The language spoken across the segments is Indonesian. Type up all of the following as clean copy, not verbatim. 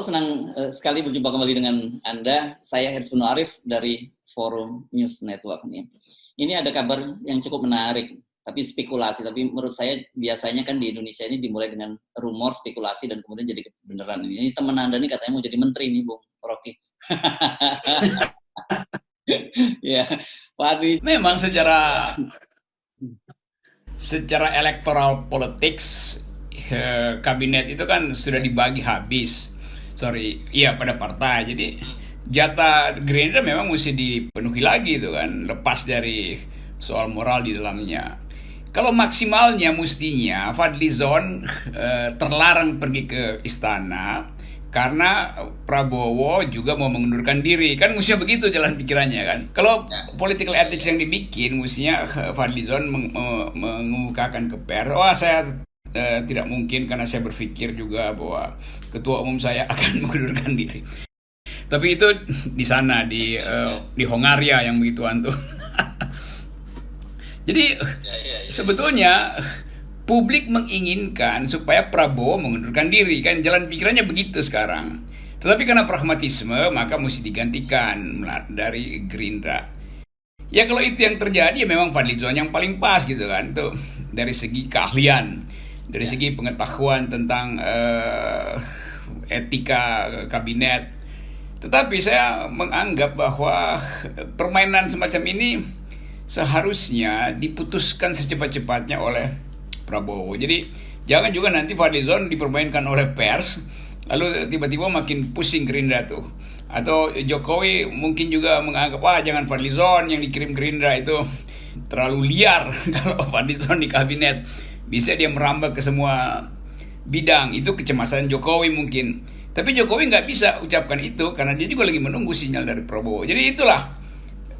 senang sekali berjumpa kembali dengan Anda. Saya Hersvino Arif dari Forum News Network nih. Ini ada kabar yang cukup menarik, tapi spekulasi. Tapi menurut saya biasanya kan di Indonesia ini dimulai dengan rumor, spekulasi, dan kemudian jadi kebenaran. Ini teman Anda nih katanya mau jadi menteri nih, Bung Rocky. Ya, Pak Adri. Memang secara electoral politics kabinet itu kan sudah dibagi habis. Pada partai. Jadi jatah Gerindra memang mesti dipenuhi lagi itu kan, lepas dari soal moral di dalamnya. Kalau maksimalnya mestinya Fadlizon terlarang pergi ke istana karena Prabowo juga mau mengundurkan diri. Kan mestinya begitu jalan pikirannya kan. Kalau political ethics yang dibikin, mestinya Fadlizon mengemukakan ke pers, saya tidak mungkin karena saya berpikir juga bahwa ketua umum saya akan mengundurkan diri. Tapi itu di sana di Hongaria yang begituan tuh. Jadi sebetulnya publik menginginkan supaya Prabowo mengundurkan diri, kan jalan pikirannya begitu sekarang. Tetapi karena pragmatisme maka mesti digantikan dari Gerindra. Ya kalau itu yang terjadi ya memang Fadlizon yang paling pas gitu kan, itu dari segi keahlian, dari segi pengetahuan tentang etika kabinet. Tetapi saya menganggap bahwa permainan semacam ini seharusnya diputuskan secepat-cepatnya oleh Prabowo. Jadi jangan juga nanti Fadlizon dipermainkan oleh pers, lalu tiba-tiba makin pusing Gerindra tuh. Atau Jokowi mungkin juga menganggap, jangan Fadlizon yang dikirim Gerindra itu terlalu liar. Kalau Fadlizon di kabinet bisa dia merambah ke semua bidang. Itu kecemasan Jokowi mungkin. Tapi Jokowi nggak bisa ucapkan itu karena dia juga lagi menunggu sinyal dari Prabowo. Jadi itulah,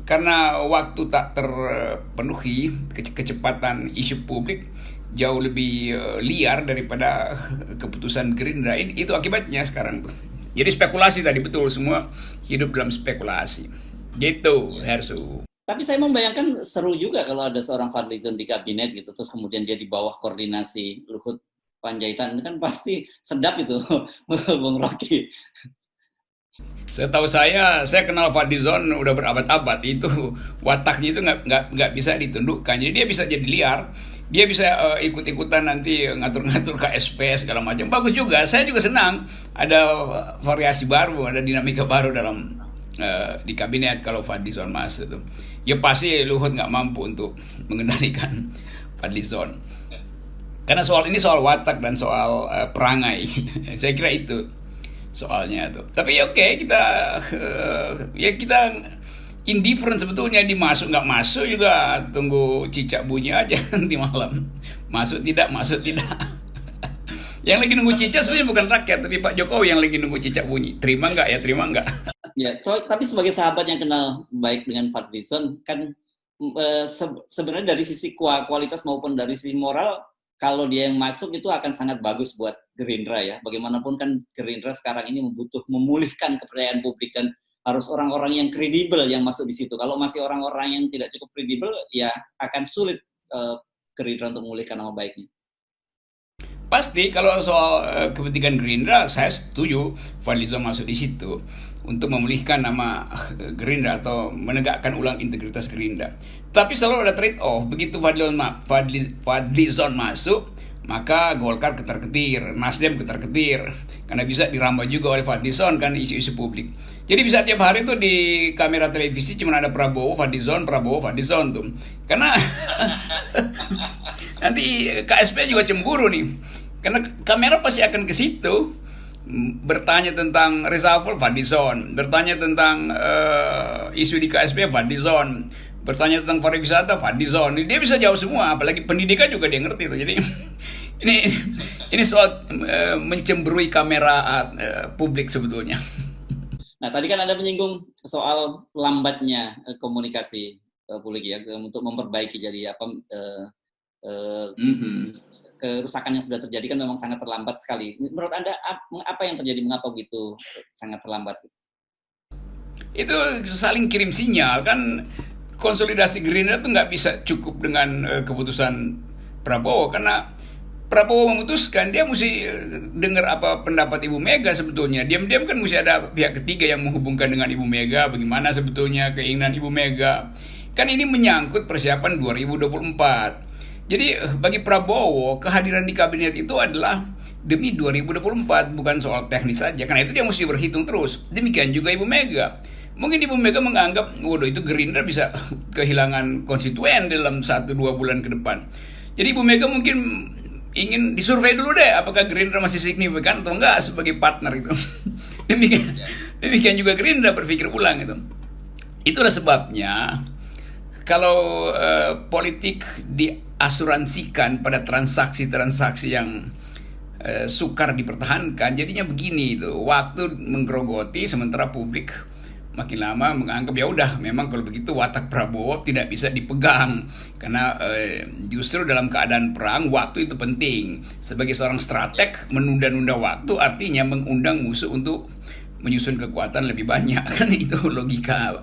karena waktu tak terpenuhi, kecepatan isu publik jauh lebih liar daripada keputusan Gerindra. Itu akibatnya sekarang tuh. Jadi spekulasi tadi, betul, semua hidup dalam spekulasi. Gitu, Hersu. Tapi saya membayangkan seru juga kalau ada seorang Fadlizon di kabinet gitu, terus kemudian dia di bawah koordinasi Luhut Panjaitan. Ini kan pasti sedap itu, Bung Rocky. Setahu saya kenal Fadlizon udah berabad-abad. Itu wataknya itu nggak bisa ditundukkan. Jadi dia bisa jadi liar, dia bisa ikut-ikutan nanti ngatur-ngatur KSP segala macam. Bagus juga, saya juga senang ada variasi baru, ada dinamika baru dalam di kabinet kalau Fadlizon masuk tuh. Ya pasti Luhut nggak mampu untuk mengendalikan Fadlizon. Karena soal ini soal watak dan soal perangai. Saya kira itu soalnya tuh. Tapi oke, kita indifferent sebetulnya, dimasuk nggak masuk juga tunggu cicak bunyi aja nanti malam. Masuk tidak. Yang lagi nunggu cicak sebenarnya bukan rakyat, tapi Pak Jokowi yang lagi nunggu cicak bunyi. Terima nggak? Ya, tapi sebagai sahabat yang kenal baik dengan Fadlizon, kan sebenarnya dari sisi kualitas maupun dari sisi moral, kalau dia yang masuk itu akan sangat bagus buat Gerindra ya. Bagaimanapun kan Gerindra sekarang ini memulihkan kepercayaan publik, dan harus orang-orang yang kredibel yang masuk di situ. Kalau masih orang-orang yang tidak cukup kredibel, ya akan sulit Gerindra untuk memulihkan nama baiknya. Pasti kalau soal kepentingan Gerindra, saya setuju Fadlizon masuk di situ untuk memulihkan nama Gerindra atau menegakkan ulang integritas Gerindra. Tapi selalu ada trade off. Begitu Fadlizon masuk, maka Golkar ketar-ketir, Nasdem ketar-ketir, karena bisa dirambah juga oleh Fadlizon kan isu-isu publik. Jadi bisa tiap hari tuh di kamera televisi cuma ada Prabowo, Fadlizon tuh. Karena nanti KSP juga cemburu nih. Karena kamera pasti akan ke situ. Bertanya tentang reshuffle, Fadlizon. Bertanya tentang isu di KSP, Fadlizon. Bertanya tentang pariwisata, Fadlizon. Dia bisa jawab semua, apalagi pendidikan juga dia ngerti tuh. Jadi ini soal mencemburui kamera publik sebetulnya. Nah, tadi kan Anda menyinggung soal lambatnya komunikasi publik ya, untuk memperbaiki. Jadi kerusakan yang sudah terjadi kan memang sangat terlambat sekali. Menurut Anda apa yang terjadi, mengapa begitu sangat terlambat? Itu saling kirim sinyal kan. Konsolidasi Gerindra itu nggak bisa cukup dengan keputusan Prabowo, karena Prabowo memutuskan, dia mesti dengar apa pendapat Ibu Mega sebetulnya. Diam-diam kan mesti ada pihak ketiga yang menghubungkan dengan Ibu Mega, bagaimana sebetulnya keinginan Ibu Mega. Kan ini menyangkut persiapan 2024. Jadi bagi Prabowo, kehadiran di kabinet itu adalah demi 2024, bukan soal teknis saja. Karena itu dia mesti berhitung terus. Demikian juga Ibu Mega. Mungkin Ibu Mega menganggap, waduh itu Gerindra bisa kehilangan konstituen dalam 1-2 bulan ke depan. Jadi Ibu Mega mungkin ingin disurvei dulu deh apakah Gerindra masih signifikan atau enggak sebagai partner itu. Demikian juga Gerindra berpikir ulang itu. Itulah sebabnya kalau politik diasuransikan pada transaksi-transaksi yang sukar dipertahankan, jadinya begini itu, waktu menggerogoti sementara publik makin lama menganggap ya udah memang kalau begitu watak Prabowo tidak bisa dipegang karena justru dalam keadaan perang waktu itu penting. Sebagai seorang strateg, menunda-nunda waktu artinya mengundang musuh untuk menyusun kekuatan lebih banyak. Kan itu logika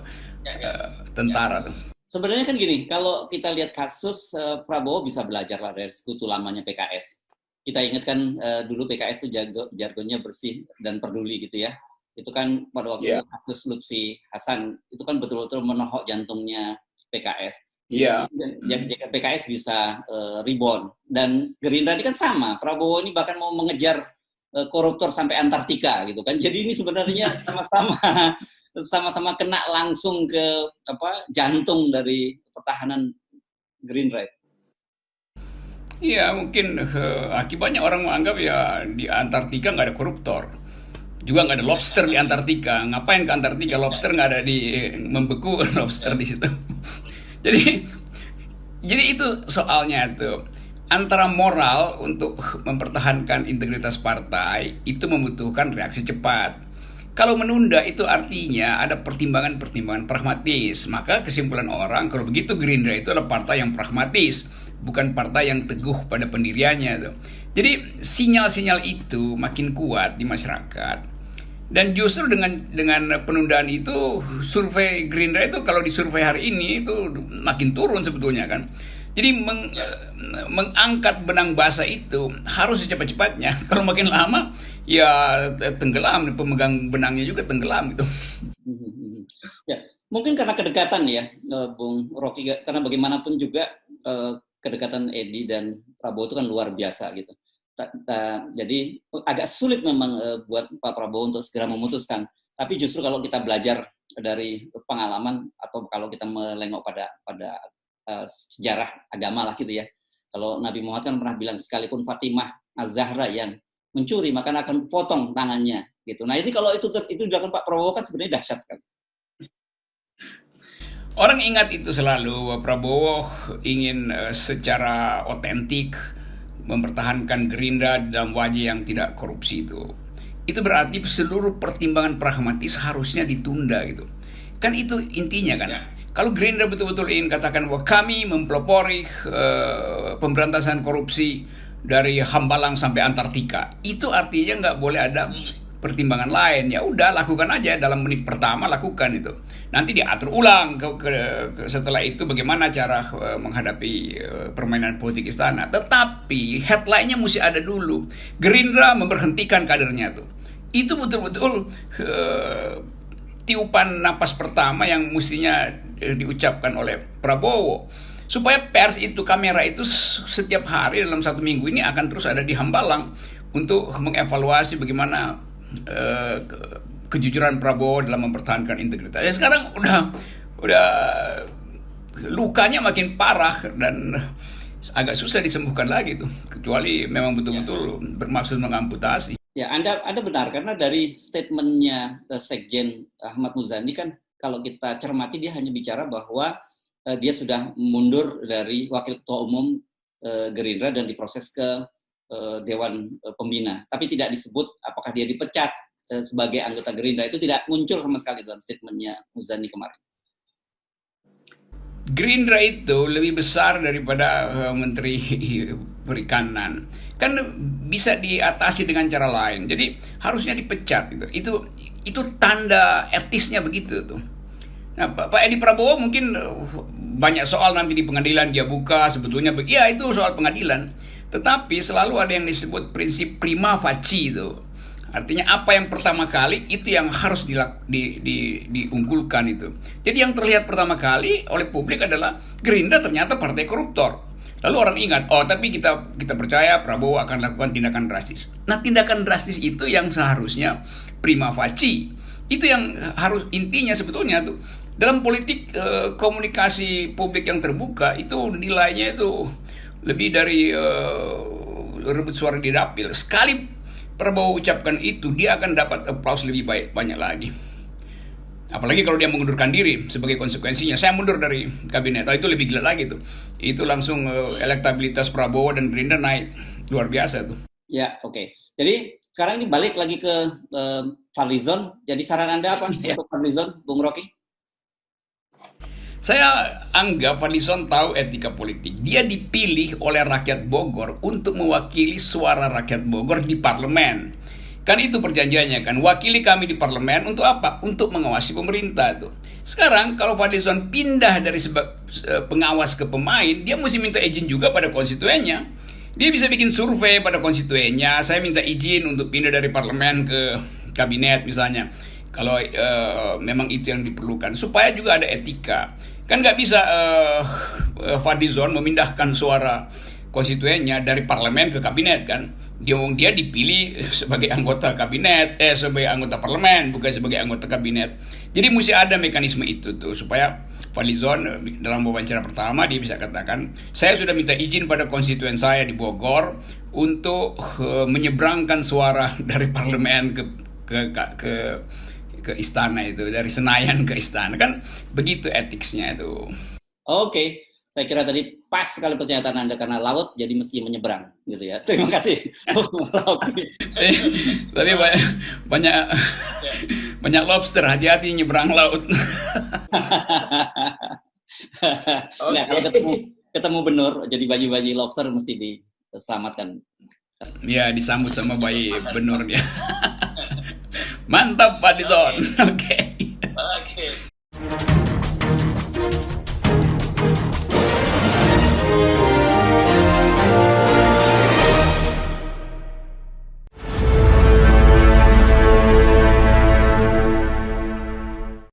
tentara tuh. Sebenarnya kan gini, kalau kita lihat kasus Prabowo bisa belajar lah dari sekutu lamanya PKS. Kita ingatkan dulu PKS itu jargonnya bersih dan peduli gitu ya. Itu kan pada waktu kasus Lutfi Hasan, itu kan betul-betul menohok jantungnya PKS. Iya. Jika PKS bisa rebound. Dan Gerindra ini kan sama, Prabowo ini bahkan mau mengejar koruptor sampai Antartika gitu kan. Jadi ini sebenarnya sama-sama kena langsung ke jantung dari pertahanan Gerindra. Iya, mungkin akibatnya orang menganggap ya di Antartika nggak ada koruptor. Juga nggak ada lobster di Antartika. Ngapain ke Antartika? Lobster nggak ada membeku lobster di situ. Jadi itu soalnya tuh. Antara moral untuk mempertahankan integritas partai itu membutuhkan reaksi cepat. Kalau menunda itu artinya ada pertimbangan-pertimbangan pragmatis. Maka kesimpulan orang kalau begitu Gerindra itu adalah partai yang pragmatis, bukan partai yang teguh pada pendiriannya tuh. Jadi sinyal-sinyal itu makin kuat di masyarakat. Dan justru dengan penundaan itu, survei Gerindra itu kalau disurvei hari ini itu makin turun sebetulnya kan. Jadi mengangkat benang basah itu harus secepat-cepatnya. Kalau makin lama ya tenggelam, pemegang benangnya juga tenggelam gitu. Ya, mungkin karena kedekatan ya, Bung Rocky, karena bagaimanapun juga kedekatan Edi dan Prabowo itu kan luar biasa gitu. Jadi agak sulit memang buat Pak Prabowo untuk segera memutuskan. Tapi justru kalau kita belajar dari pengalaman atau kalau kita melengok pada sejarah agama lah gitu ya. Kalau Nabi Muhammad kan pernah bilang sekalipun Fatimah Az-Zahra yang mencuri maka akan potong tangannya gitu. Nah ini kalau itu dilakukan Pak Prabowo kan sebenarnya dahsyat sekali. Orang ingat itu selalu, Prabowo ingin secara otentik mempertahankan Gerindra dalam wajah yang tidak korupsi itu. Itu berarti seluruh pertimbangan pragmatis harusnya ditunda gitu. Kan itu intinya kan. Kalau Gerindra betul-betul ingin katakan bahwa kami mempelopori pemberantasan korupsi dari Hambalang sampai Antartika, itu artinya nggak boleh ada pertimbangan lain. Ya udah lakukan aja dalam menit pertama, lakukan itu. Nanti diatur ulang setelah itu bagaimana cara menghadapi permainan politik istana. Tetapi headline-nya mesti ada dulu. Gerindra memberhentikan kadernya tuh. Itu betul-betul tiupan napas pertama yang mestinya diucapkan oleh Prabowo. Supaya pers itu, kamera itu setiap hari dalam 1 minggu ini akan terus ada di Hambalang untuk mengevaluasi bagaimana kejujuran Prabowo dalam mempertahankan integritas. Ya sekarang udah lukanya makin parah dan agak susah disembuhkan lagi tuh, kecuali memang betul-betul bermaksud mengamputasi. Ya, Anda benar karena dari statementnya Sekjen Ahmad Muzani kan kalau kita cermati dia hanya bicara bahwa dia sudah mundur dari wakil ketua umum Gerindra dan diproses ke Dewan Pembina, tapi tidak disebut apakah dia dipecat sebagai anggota Gerindra. Itu tidak muncul sama sekali dalam statementnya Muzani kemarin. Gerindra itu lebih besar daripada Menteri Perikanan. Kan bisa diatasi dengan cara lain. Jadi harusnya dipecat gitu. Itu tanda etisnya begitu tuh. Nah, Pak Edi Prabowo mungkin banyak soal nanti di pengadilan dia buka sebetulnya. Ya itu soal pengadilan. Tetapi selalu ada yang disebut prinsip prima facie itu. Artinya apa yang pertama kali itu yang harus diunggulkan itu. Jadi yang terlihat pertama kali oleh publik adalah Gerindra ternyata partai koruptor. Lalu orang ingat, oh tapi kita percaya Prabowo akan lakukan tindakan drastis. Nah, tindakan drastis itu yang seharusnya prima facie. Itu yang harus intinya sebetulnya tuh. Dalam politik komunikasi publik yang terbuka itu nilainya itu lebih dari rebut suara di dapil. Sekali Prabowo ucapkan itu, dia akan dapat aplaus lebih banyak lagi. Apalagi kalau dia mengundurkan diri sebagai konsekuensinya. Saya mundur dari kabinet, itu lebih gila lagi tuh. Itu langsung elektabilitas Prabowo dan Gerindra naik luar biasa tuh. Ya, oke. Jadi sekarang ini balik lagi ke Fadlizon. Jadi saran Anda apa untuk Fadlizon, Bung Rocky? Saya anggap Fadlizon tahu etika politik. Dia dipilih oleh rakyat Bogor untuk mewakili suara rakyat Bogor di parlemen. Kan itu perjanjiannya kan, wakili kami di parlemen untuk apa? Untuk mengawasi pemerintah tuh. Sekarang kalau Fadlizon pindah dari pengawas ke pemain, dia mesti minta izin juga pada konstituennya. Dia bisa bikin survei pada konstituennya, saya minta izin untuk pindah dari parlemen ke kabinet misalnya. Kalau memang itu yang diperlukan, supaya juga ada etika. Kan nggak bisa Fadlizon memindahkan suara konstituennya dari parlemen ke kabinet kan. Dia dipilih sebagai anggota kabinet, sebagai anggota parlemen, bukan sebagai anggota kabinet. Jadi mesti ada mekanisme itu tuh, supaya Fadlizon dalam wawancara pertama dia bisa katakan, saya sudah minta izin pada konstituen saya di Bogor untuk menyeberangkan suara dari parlemen ke istana itu, dari Senayan ke istana, kan begitu etiknya itu. Oke, saya kira tadi pas sekali pernyataan Anda, karena laut jadi mesti menyeberang gitu ya. Terima kasih. Tapi banyak lobster, hati-hati nyeberang laut. Nah, kalau ketemu benur, jadi bayi-bayi lobster mesti diselamatkan. Ya, disambut sama bayi benur dia. Mantap Fadlizon. Oke.